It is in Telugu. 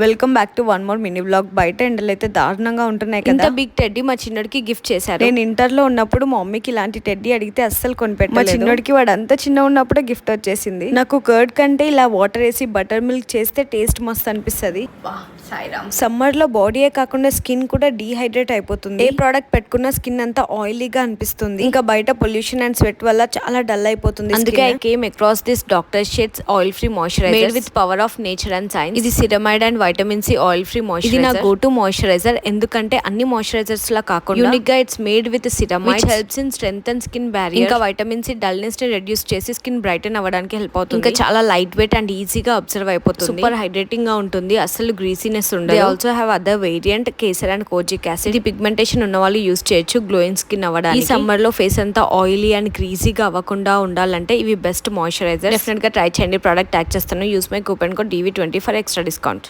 Welcome back to one more mini blog. బయట ఎండలు అయితే దారుణంగా ఉంటున్నాయి కదా. ఇంత బిగ్ టెడ్డీ మా చిన్నడికి గిఫ్ట్ చేశారు. నేను ఇంటర్ లో ఉన్నప్పుడు మా మమ్మీకి ఇలాంటి టెడ్డీ అడిగితే అస్సలు కొనిపెట్టాను. మా చిన్నడికి వాడు అంత చిన్న ఉన్నప్పుడే గిఫ్ట్ వచ్చేసింది. నాకు కర్డ్ కంటే ఇలా వాటర్ వేసి బటర్ మిల్క్ చేస్తే టేస్ట్ మస్తు అనిపిస్తుంది. సమ్మర్ లో బాడీయే కాకుండా స్కిన్ కూడా డీహైడ్రేట్ అయిపోతుంది. ఏ ప్రోడక్ట్ పెట్టుకున్నా స్కిన్ అంతా ఆయిలీగా అనిపిస్తుంది. ఇంకా బయట పొల్యూషన్ అండ్ స్వెట్ వల్ల చాలా డల్ అయిపోతుంది. అందుకే I came across this doctor Sheth's oil free moisturizer with power of nature and science. ఇది ceramide and vitamin C oil free moisturizer. ఇది నా గో టు మాయిశ్చరైజర్. ఎందుకంటే అన్ని మాయిశ్చరైజర్స్ లా కాకుండా యూనిక్ గా it's made with ceramide which helps in strengthen skin barrier. ఇంకా వైటమిన్ సి డల్నెస్ ని రెడ్యూస్ చేసి స్కిన్ బ్రైటన్ అవ్వడానికి హెల్ప్ అవుతుంది. ఇంకా చాలా లైట్ వెయిట్ అండ్ ఈజీగా అబ్జర్వ్ అయిపోతుంది. సూపర్ హైడ్రేటింగ్ గా ఉంటుంది. అసలు గ్రీసీనెస్ ఉండదు. They also have other variant kesar and kojic acid. ఇది పిగ్మెంటేషన్ ఉన్న వాళ్ళు యూస్ చేయొచ్చు గ్లోయింగ్ స్కిన్ అవ్వడానికి. ఈ సమ్మర్ లో ఫేస్ అంతా ఆయిలీ అండ్ గ్రీజీగా అవ్వకుండా ఉండాలంటే ఇవి బెస్ట్ మాయిశ్చరైజర్. డెఫినెట్ గా ట్రై చేయండి. ప్రోడక్ట్ ట్యాగ్ చేస్తాను. Use my coupon code DV20 for extra discount.